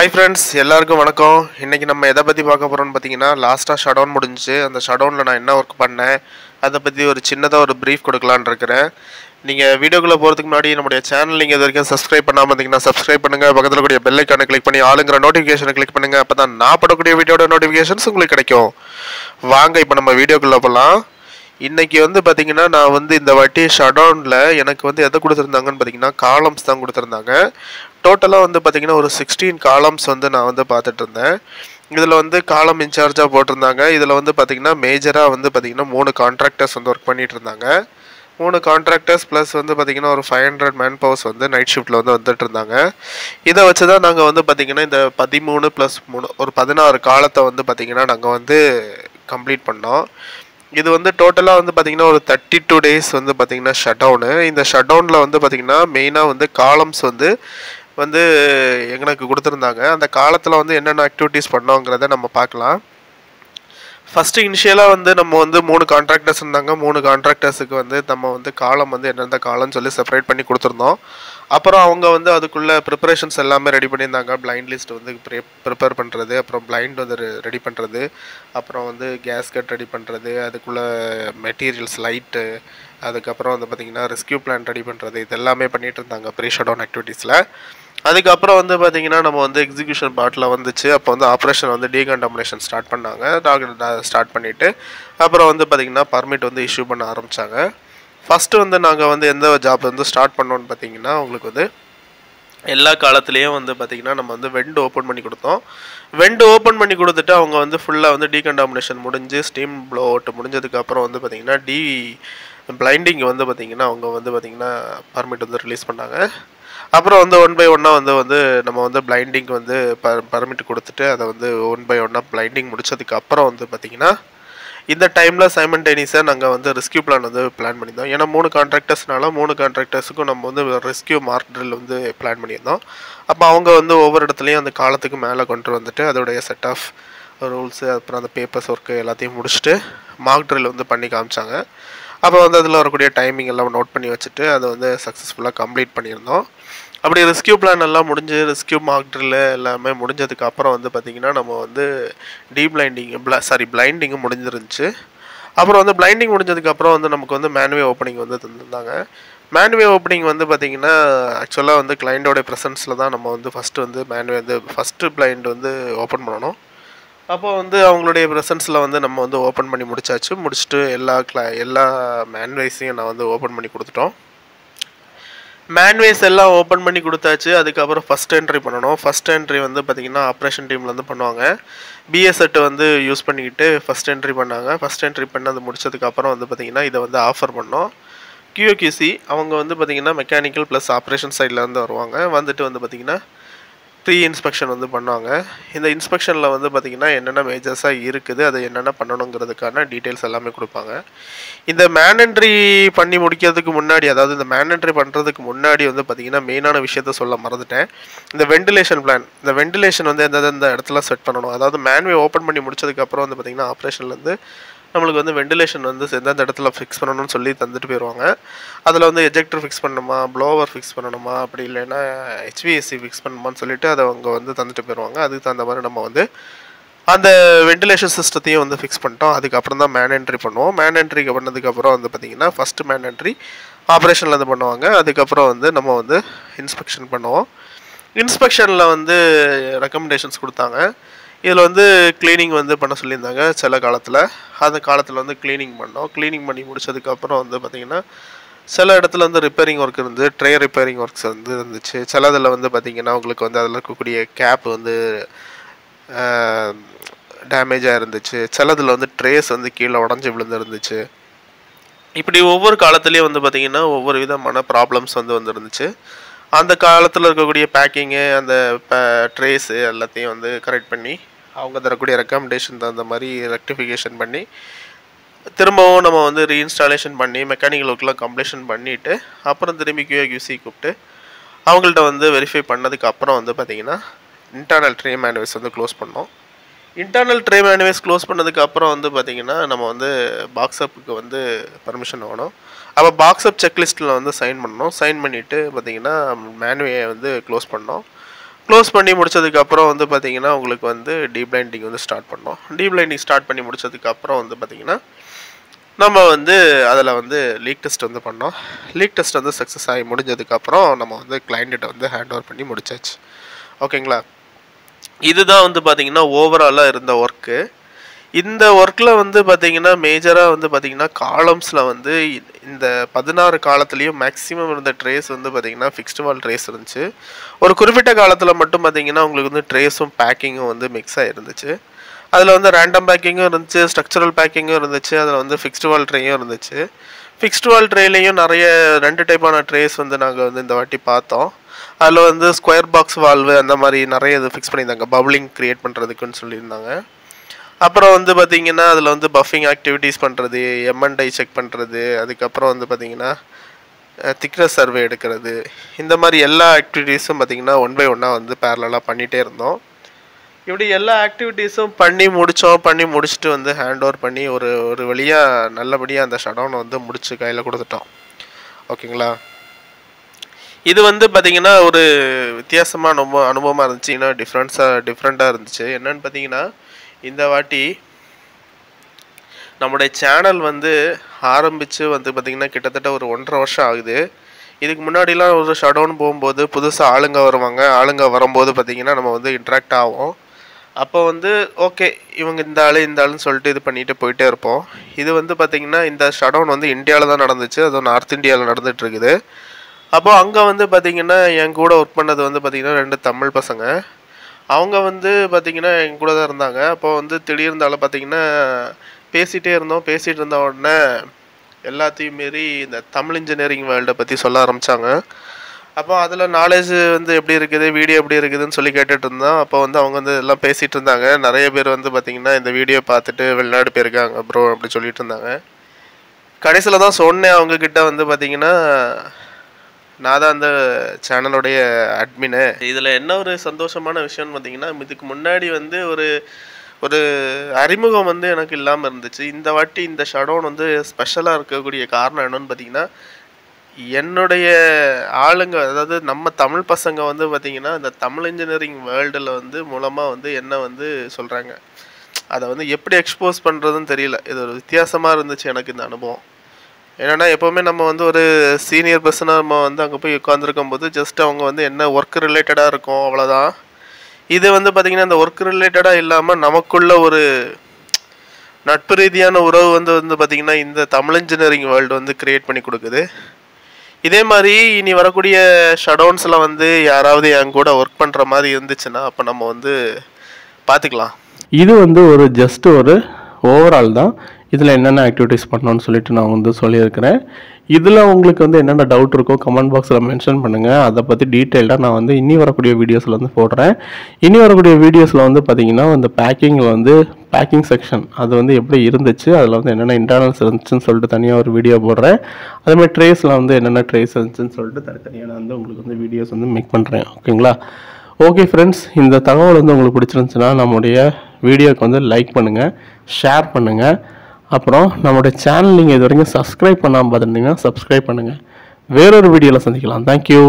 Hi friends, எல்லாருக்கும் வணக்கம். இன்னைக்கு நம்ம எதை பத்தி பார்க்க போறோம்னு பாத்தீங்கன்னா லாஸ்டா ஷட்டவுன் முடிஞ்சுச்சு. அந்த ஷட்டவுன்ல நான் என்ன வர்க் பண்ணேன் அதை பத்தி ஒரு சின்னதா ஒரு பிரீஃப் கொடுக்கலாம்னு இருக்கேன். நீங்க வீடியோக்குள்ள போறதுக்கு முன்னாடி நம்மளுடைய சேனல் நீங்க இதுவரைக்கும் சப்ஸ்கிரைப் பண்ணாம இருந்தீங்கன்னா சப்ஸ்கிரைப் பண்ணுங்க. பக்கத்துல கூடிய பெல் ஐகானை கிளிக் பண்ணி ஆளுங்கற நோட்டிஃபிகேஷனை கிளிக் பண்ணுங்க. அப்பதான் நான் போடக்கூடிய வீடியோட நோட்டிஃபிகேஷன்ஸ் உங்களுக்கு கிடைக்கும். வாங்க இப்போ நம்ம வீடியோக்குள்ள போலாம். இன்னைக்கு பாத்தீங்கன்னா நான் இந்த வாட்டி ஷட்டவுன்ல எனக்கு எதை கொடுத்திருந்தாங்கன்னு பாத்தீங்கன்னா காலம்ஸ் தான் கொடுத்திருந்தாங்க. டோட்டலா பாத்தீங்கன்னா ஒரு 16 காலம்ஸ் நான் பார்த்துட்டு இருந்தேன். இதுல காலம் இன்சார்ஜா போட்டிருந்தாங்க. இதுல பாத்தீங்கன்னா மேஜரா பாத்தீங்கன்னா 3 கான்ட்ராக்டர்ஸ் வர்க் பண்ணிட்டு இருந்தாங்க. 3 கான்ட்ராக்டர்ஸ் பிளஸ் பாத்தீங்கன்னா ஒரு 500 மேன் பவர்ஸ் நைட் ஷிஃப்ட்ல வந்துட்டு இருந்தாங்க. இதை வச்சுதான் நாங்க பாத்தீங்கன்னா இந்த 13 பிளஸ் 3 ஒரு 16 காலத்தை பாத்தீங்கன்னா நாங்க கம்ப்ளீட் பண்ணோம். இது டோட்டலா பாத்தீங்கன்னா ஒரு 32 டேஸ் பாத்தீங்கன்னா ஷட்டவுன். இந்த ஷட்டவுன்ல பாத்தீங்கன்னா மெயினா காலம்ஸ் எங்களுக்கு கொடுத்திருந்தாங்க. அந்த காலத்துல என்னென்ன ஆக்டிவிட்டீஸ் பண்ணோங்கிறத நம்ம பார்க்கலாம். ஃபர்ஸ்ட் இனிஷியலா நம்ம 3 கான்ட்ராக்டர்ஸ் இருந்தாங்க. 3 கான்ட்ராக்டர்ஸுக்கு நம்ம காலம் என்னென்ன காலம்னு சொல்லி செப்பரேட் பண்ணி கொடுத்துருந்தோம். அப்புறம் அவங்க அதுக்குள்ள ப்ரிப்பரேஷன்ஸ் எல்லாமே ரெடி பண்ணியிருந்தாங்க. பிளைண்ட் லிஸ்ட் ப்ரிப்பேர் பண்ணுறது, அப்புறம் பிளைண்ட் ரெடி பண்ணுறது, அப்புறம் கேஸ்கட் ரெடி பண்ணுறது, அதுக்குள்ள மெட்டீரியல்ஸ் லைட்டு, அதுக்கப்புறம் பார்த்தீங்கன்னா ரெஸ்கியூ பிளான் ரெடி பண்ணுறது, இது எல்லாமே பண்ணிட்டு இருந்தாங்க ப்ரீ ஷட்டவுன் ஆக்டிவிட்டீஸில். அதுக்கப்புறம் பார்த்தீங்கன்னா நம்ம எக்ஸிக்யூஷன் பார்ட்டில் வந்துச்சு. அப்போ ஆப்ரேஷன் டீகண்டாமினேஷன் ஸ்டார்ட் பண்ணாங்க. ஸ்டார்ட் பண்ணிவிட்டு அப்புறம் பார்த்தீங்கன்னா பர்மிட் இஷ்யூ பண்ண ஆரம்பித்தாங்க. ஃபஸ்ட்டு நாங்கள் எந்த ஜாப் ஸ்டார்ட் பண்ணோன்னு பார்த்தீங்கன்னா உங்களுக்கு எல்லா காலத்துலேயும் பார்த்தீங்கன்னா நம்ம வெண்ட் ஓப்பன் பண்ணி கொடுத்தோம். வெண்ட் ஓப்பன் பண்ணி கொடுத்துட்டு அவங்க ஃபுல்லாக டீகண்டாமினேஷன் முடிஞ்சு ஸ்டீம் ப்ளோ அவுட் முடிஞ்சதுக்கப்புறம் பார்த்தீங்கன்னா பிளைண்டிங் பார்த்தீங்கன்னா அவங்க பார்த்தீங்கன்னா பர்மிட் ரிலீஸ் பண்ணாங்க. அப்புறம் ஒன் பை ஒன்னாக நம்ம பிளைண்டிங் பர்மிட் கொடுத்துட்டு அதை ஒன் பை ஒன்னாக பிளைண்டிங் முடிச்சதுக்கு அப்புறம் பார்த்தீங்கன்னா இந்த டைமில் சைமல்டேனியஸாக நாங்கள் ரெஸ்கியூ பிளான் பிளான் பண்ணியிருந்தோம். ஏன்னா 3 கான்ட்ராக்டர்ஸ்னால 3 கான்ட்ராக்டர்ஸுக்கும் நம்ம ரெஸ்கியூ மார்க் ட்ரில் பிளான் பண்ணியிருந்தோம். அப்போ அவங்க ஒவ்வொரு இடத்துலையும் அந்த காலத்துக்கு மேலே கொண்டு வந்துட்டு அதோடைய செட் ஆஃப் ரூல்ஸு, அப்புறம் அந்த பேப்பர்ஸ் ஒர்க்கு எல்லாத்தையும் முடிச்சுட்டு மார்க் ட்ரில் பண்ணி காமிச்சாங்க. அப்போ அதில் வரக்கூடிய டைமிங் எல்லாம் நோட் பண்ணி வச்சுட்டு அதை சக்ஸஸ்ஃபுல்லாக கம்ப்ளீட் பண்ணியிருந்தோம். அப்படி ரெஸ்கியூ பிளான் எல்லாம் முடிஞ்சு ரெஸ்கியூ மார்க் ட்ரில் எல்லாமே முடிஞ்சதுக்கு அப்புறம் பார்த்தீங்கன்னா நம்ம பிளைண்டிங்கும் முடிஞ்சிருந்துச்சு. அப்புறம் பிளைண்டிங் முடிஞ்சதுக்கப்புறம் நமக்கு மேனுவே ஓப்பனிங் தந்துருந்தாங்க. மேனுவே ஓப்பனிங் பார்த்தீங்கன்னா ஆக்சுவலாக கிளைண்டோடைய ப்ரெசன்ஸில் தான் நம்ம ஃபஸ்ட்டு மேனுவே ஃபஸ்ட்டு பிளைண்ட் ஓப்பன் பண்ணணும். அப்போ அவங்களுடைய ப்ரெசன்ஸில் நம்ம ஓப்பன் பண்ணி முடிச்சாச்சு. முடிச்சுட்டு எல்லா மேன்வேஸையும் நான் ஓப்பன் பண்ணி கொடுத்துட்டோம். மேன்வேஸ் எல்லாம் ஓப்பன் பண்ணி கொடுத்தாச்சு. அதுக்கப்புறம் ஃபஸ்ட் என்ட்ரி பண்ணணும். ஃபஸ்ட் என்ட்ரி பார்த்தீங்கன்னா ஆப்ரேஷன் டீமில் பண்ணுவாங்க. பிஎஸ் செட் யூஸ் பண்ணிக்கிட்டு ஃபஸ்ட் என்ட்ரி பண்ணாங்க. ஃபஸ்ட் என்ட்ரி பண்ணி அது முடிச்சதுக்கப்புறம் பார்த்தீங்கன்னா இதை ஆஃபர் பண்ணோம். கியூசி அவங்க பார்த்தீங்கன்னா மெக்கானிக்கல் ப்ளஸ் ஆப்ரேஷன் சைட்லேருந்து வருவாங்க. வந்துட்டு பார்த்தீங்கன்னா ப்ரீ இன்ஸ்பெக்ஷன் பண்ணுவாங்க. இந்த இன்ஸ்பெக்ஷனில் பார்த்தீங்கன்னா என்னென்ன மேஜர்ஸாக இருக்குது, அதை என்னென்ன பண்ணணுங்கிறதுக்கான டீட்டெயில்ஸ் எல்லாமே கொடுப்பாங்க. இந்த மேன் என்ட்ரி பண்ணி முடிக்கிறதுக்கு முன்னாடி, அதாவது இந்த மேன் என்ட்ரி பண்ணுறதுக்கு முன்னாடி பார்த்தீங்கன்னா மெயினான விஷயத்த சொல்ல மறந்துட்டேன். இந்த வெண்டிலேஷன் பிளான், இந்த வெண்டிலேஷன் எந்தெந்த இடத்துல செட் பண்ணணும், அதாவது மேன்வே ஓப்பன் பண்ணி முடிச்சதுக்கப்புறம் பார்த்தீங்கன்னா ஆப்ரேஷன்லேருந்து நம்மளுக்கு வெண்டிலேஷன் எந்தெந்த இடத்துல ஃபிக்ஸ் பண்ணணும்னு சொல்லி தந்துட்டு போயிடுவாங்க. அதில் எஜெக்டர் ஃபிக்ஸ் பண்ணணுமா, ப்ளோவர் ஃபிக்ஸ் பண்ணணுமா, அப்படி இல்லைன்னா ஹெச்விஎஸ்சி ஃபிக்ஸ் பண்ணணுமான்னு சொல்லிட்டு அதை அவங்க தந்துட்டு போயிடுவாங்க. அதுக்கு தகுந்த மாதிரி நம்ம அந்த வெண்டிலேஷன் சிஸ்டத்தையும் ஃபிக்ஸ் பண்ணிட்டோம். அதுக்கப்புறம் தான் மேன் என்ட்ரி பண்ணுவோம். மேன் என்ட்ரி பண்ணதுக்கப்புறம் பார்த்தீங்கன்னா ஃபஸ்ட்டு மேன் என்ட்ரி ஆப்ரேஷனில் பண்ணுவாங்க. அதுக்கப்புறம் நம்ம இன்ஸ்பெக்ஷன் பண்ணுவோம். இன்ஸ்பெக்ஷனில் ரெக்கமெண்டேஷன்ஸ் கொடுத்தாங்க. இதில் க்ளீனிங் பண்ண சொல்லியிருந்தாங்க சில காலத்தில். அந்த காலத்தில் க்ளீனிங் பண்ணோம். க்ளீனிங் பண்ணி முடிச்சதுக்கப்புறம் பார்த்திங்கன்னா சில இடத்துல ரிப்பேரிங் ஒர்க் இருந்து, ட்ரே ரிப்பேரிங் ஒர்க்ஸ் இருந்துச்சு. சில இதில் பார்த்திங்கன்னா உங்களுக்கு அதில் இருக்கக்கூடிய கேப் டேமேஜாக இருந்துச்சு. சிலதில் ட்ரேஸ் கீழே உடஞ்சி விழுந்துருந்துச்சு. இப்படி ஒவ்வொரு காலத்துலேயும் பார்த்திங்கன்னா ஒவ்வொரு விதமான ப்ராப்ளம்ஸ் வந்துருந்துச்சு. அந்த காலத்தில் இருக்கக்கூடிய பேக்கிங்கு, அந்த ட்ரேஸு எல்லாத்தையும் கரெக்ட் பண்ணி அவங்க தரக்கூடிய ரெக்கமெண்டேஷன் தகுந்த மாதிரி ரெக்டிஃபிகேஷன் பண்ணி திரும்பவும் நம்ம ரீஇன்ஸ்டாலேஷன் பண்ணி மெக்கானிக்கல் ஒர்க்லாம் கம்ப்ளீஷன் பண்ணிவிட்டு அப்புறம் திரும்பி கியூசி கூப்பிட்டு அவங்கள்ட்ட வெரிஃபை பண்ணதுக்கு அப்புறம் பார்த்திங்கன்னா இன்டர்னல் ட்ரே மேனுவேஸ் க்ளோஸ் பண்ணோம். இன்டர்னல் ட்ரே மேனுவேஸ் க்ளோஸ் பண்ணதுக்கு அப்புறம் பார்த்திங்கன்னா நம்ம பாக்ஸ்அப்புக்கு பர்மிஷன் வாங்கணும். அப்போ பாக்ஸ்அப் செக்லிஸ்ட்டில் சைன் பண்ணோம். சைன் பண்ணிவிட்டு பார்த்திங்கன்னா மேனுவே க்ளோஸ் பண்ணோம். க்ளோஸ் பண்ணி முடிச்சதுக்கப்புறம் வந்து பார்த்திங்கன்னா உங்களுக்கு வந்து டீப்ளைண்டிங் வந்து ஸ்டார்ட் பண்ணோம். டீப்ளைண்டிங் ஸ்டார்ட் பண்ணி முடிச்சதுக்கப்புறம் வந்து பார்த்திங்கன்னா நம்ம வந்து அதில் வந்து லீக் டெஸ்ட் வந்து பண்ணோம். லீக் டெஸ்ட் வந்து சக்ஸஸ் ஆகி முடிஞ்சதுக்கப்புறம் நம்ம வந்து கிளைண்ட்டை வந்து ஹேண்ட் ஓவர் பண்ணி முடிச்சாச்சு. ஓகேங்களா? இதுதான் வந்து பார்த்திங்கன்னா ஓவராலாக இருந்த ஒர்க்கு. இந்த ஒர்க்கில் வந்து பார்த்திங்கன்னா மேஜராக வந்து பார்த்திங்கன்னா காலம்ஸில் வந்து இந்த 16 காலத்துலேயும் மேக்ஸிமம் இருந்த ட்ரேஸ் வந்து பார்த்திங்கன்னா ஃபிக்ஸ்டு வால் ட்ரேஸ் இருந்துச்சு. ஒரு குறிப்பிட்ட காலத்தில் மட்டும் பார்த்திங்கன்னா உங்களுக்கு வந்து ட்ரேஸும் பேக்கிங்கும் வந்து மிக்ஸ் ஆகிருந்துச்சு. அதில் வந்து ரேண்டம் பேக்கிங்கும் இருந்துச்சு, ஸ்ட்ரக்சரல் பேக்கிங்கும் இருந்துச்சு, அதில் வந்து ஃபிக்ஸ்டு வால் ட்ரேயும் இருந்துச்சு. ஃபிக்ஸ்டு வால் ட்ரேலையும் நிறைய 2 டைப்பான ட்ரேஸ் வந்து நாங்கள் வந்து இந்த வாட்டி பார்த்தோம். அதில் வந்து ஸ்கொயர் பாக்ஸ் வால்வு அந்த மாதிரி நிறைய இது ஃபிக்ஸ் பண்ணியிருந்தாங்க, பப்ளிங் க்ரியேட் பண்ணுறதுக்குன்னு சொல்லியிருந்தாங்க. அப்புறம் வந்து பார்த்திங்கன்னா அதில் வந்து பஃபிங் ஆக்டிவிட்டீஸ் பண்ணுறது, எம்என்ஐ செக் பண்ணுறது, அதுக்கப்புறம் வந்து பார்த்திங்கன்னா திக்னஸ் சர்வே எடுக்கிறது, இந்த மாதிரி எல்லா ஆக்டிவிட்டீஸும் பார்த்திங்கன்னா 1 by 1 வந்து பேரலாக பண்ணிகிட்டே இருந்தோம். இப்படி எல்லா ஆக்டிவிட்டீஸும் பண்ணி முடிச்சுட்டு வந்து ஹேண்ட் ஓவர் பண்ணி ஒரு வழியாக நல்லபடியாக அந்த ஷட்டவுனை வந்து முடிச்சு கையில் கொடுத்துட்டோம். ஓகேங்களா? இது வந்து பார்த்திங்கன்னா ஒரு வித்தியாசமான அனுபவமாக இருந்துச்சு. ஏன்னா டிஃப்ரெண்ட்டாக இருந்துச்சு. என்னென்னு பார்த்தீங்கன்னா இந்த வாட்டி நம்முடைய சேனல் வந்து ஆரம்பித்து வந்து பார்த்திங்கன்னா கிட்டத்தட்ட ஒரு 1.5 வருஷம் ஆகுது. இதுக்கு முன்னாடிலாம் ஒரு ஷட்டவுன் போகும்போது புதுசாக ஆளுங்க வருவாங்க. ஆளுங்க வரும்போது பார்த்திங்கன்னா நம்ம வந்து இன்ட்ராக்ட் ஆகும். அப்போ வந்து ஓகே இவங்க இந்த ஆளுன்னு சொல்லிட்டு இது பண்ணிட்டு போயிட்டே இருப்போம். இது வந்து பார்த்திங்கன்னா இந்த ஷட்டவுன் வந்து இந்தியாவில் தான் நடந்துச்சு. அதுவும் நார்த் இந்தியாவில் நடந்துட்டு இருக்குது. அப்போது அங்கே வந்து பார்த்திங்கன்னா என் கூட ஒர்க் பண்ணது வந்து பார்த்திங்கன்னா 2 தமிழ் பசங்க. அவங்க வந்து பார்த்திங்கன்னா என் கூட தான் இருந்தாங்க. அப்போ வந்து திடீர்னால பார்த்திங்கன்னா பேசிகிட்டே இருந்த உடனே எல்லாத்தையும் மீறி இந்த தமிழ் இன்ஜினியரிங் வேர்ல்டை பற்றி சொல்ல ஆரம்பித்தாங்க. அப்போ அதில் நாலேஜ் வந்து எப்படி இருக்குது, வீடியோ எப்படி இருக்குதுன்னு சொல்லி கேட்டுட்டு இருந்தோம். அப்போ வந்து அவங்க வந்து எல்லாம் பேசிகிட்டு இருந்தாங்க. நிறைய பேர் வந்து பார்த்திங்கன்னா இந்த வீடியோ பார்த்துட்டு வெளிநாடு போயிருக்காங்க ப்ரோ அப்படி சொல்லிட்டு இருந்தாங்க. கடைசியில் தான் சொன்னேன் அவங்கக்கிட்ட வந்து பார்த்திங்கன்னா நான் தான் அந்த சேனலுடைய அட்மினு. இதில் என்ன ஒரு சந்தோஷமான விஷயம்னு பார்த்திங்கன்னா இதுக்கு முன்னாடி வந்து ஒரு அறிமுகம் வந்து எனக்கு இல்லாமல் இருந்துச்சு. இந்த வாட்டி இந்த ஷட்டவுன் வந்து ஸ்பெஷலாக இருக்கக்கூடிய காரணம் என்னன்னு பார்த்திங்கன்னா என்னுடைய ஆளுங்க, அதாவது நம்ம தமிழ் பசங்க வந்து பார்த்திங்கன்னா இந்த தமிழ் இன்ஜினியரிங் வேர்ல்டில் வந்து மூலமாக வந்து என்ன வந்து சொல்கிறாங்க, அதை வந்து எப்படி எக்ஸ்போஸ் பண்ணுறதுன்னு தெரியல. இது ஒரு வித்தியாசமாக இருந்துச்சு எனக்கு இந்த அனுபவம். ஏன்னா எப்போவுமே நம்ம வந்து ஒரு சீனியர் பர்சனாக நம்ம வந்து அங்கே போய் உட்காந்துருக்கும் போது ஜஸ்ட் அவங்க வந்து என்ன ஒர்க் ரிலேட்டடாக இருக்கும் அவ்வளோதான். இது வந்து பார்த்திங்கன்னா இந்த ஒர்க் ரிலேட்டடாக இல்லாமல் நமக்குள்ள ஒரு நட்பு ரீதியான உறவு வந்து பார்த்திங்கன்னா இந்த தமிழ் இன்ஜினியரிங் வேர்ல்டு வந்து க்ரியேட் பண்ணி கொடுக்குது. இதே மாதிரி இனி வரக்கூடிய ஷட்டவுன்ஸில் வந்து யாராவது என் கூட ஒர்க் பண்ணுற மாதிரி இருந்துச்சுன்னா அப்போ நம்ம வந்து பார்த்துக்கலாம். இது வந்து ஒரு ஜஸ்ட் ஒரு ஓவரால் தான். இதில் என்னென்ன ஆக்டிவிட்டீஸ் பண்ணணும்னு சொல்லிட்டு நான் வந்து சொல்லியிருக்கிறேன். இதில் உங்களுக்கு வந்து என்னென்ன டவுட் இருக்கோ கமெண்ட் பாக்ஸில் மென்ஷன் பண்ணுங்கள். அதை பற்றி டீட்டெயில்டாக நான் வந்து இனி வரக்கூடிய வீடியோஸில் வந்து போடுறேன். இனி வரக்கூடிய வீடியோஸில் வந்து பார்த்திங்கன்னா இந்த பேக்கிங்கில் வந்து பேக்கிங் செக்ஷன் அது வந்து எப்படி இருந்துச்சு, அதில் வந்து என்னென்ன இன்டர்னல்ஸ் இருந்துச்சுன்னு சொல்லிட்டு தனியாக ஒரு வீடியோ போடுறேன். அதேமாதிரி ட்ரேஸில் வந்து என்னென்ன ட்ரேஸ் இருந்துச்சுன்னு சொல்லிட்டு தனித்தனியாக நான் வந்து உங்களுக்கு வந்து வீடியோஸ் வந்து மேக் பண்ணுறேன். ஓகேங்களா? ஓகே ஃப்ரெண்ட்ஸ், இந்த தகவல் வந்து உங்களுக்கு பிடிச்சிருந்துச்சுன்னா நம்முடைய வீடியோக்கு வந்து லைக் பண்ணுங்கள், ஷேர் பண்ணுங்கள். அப்புறம் நம்மளுடைய சேனல் நீங்கள் இது வரைக்கும் சப்ஸ்கிரைப் பண்ணாமல் பார்த்துருந்தீங்கன்னா சப்ஸ்கிரைப் பண்ணுங்கள். வேறொரு வீடியோவில் சந்திக்கலாம். தேங்க்யூ.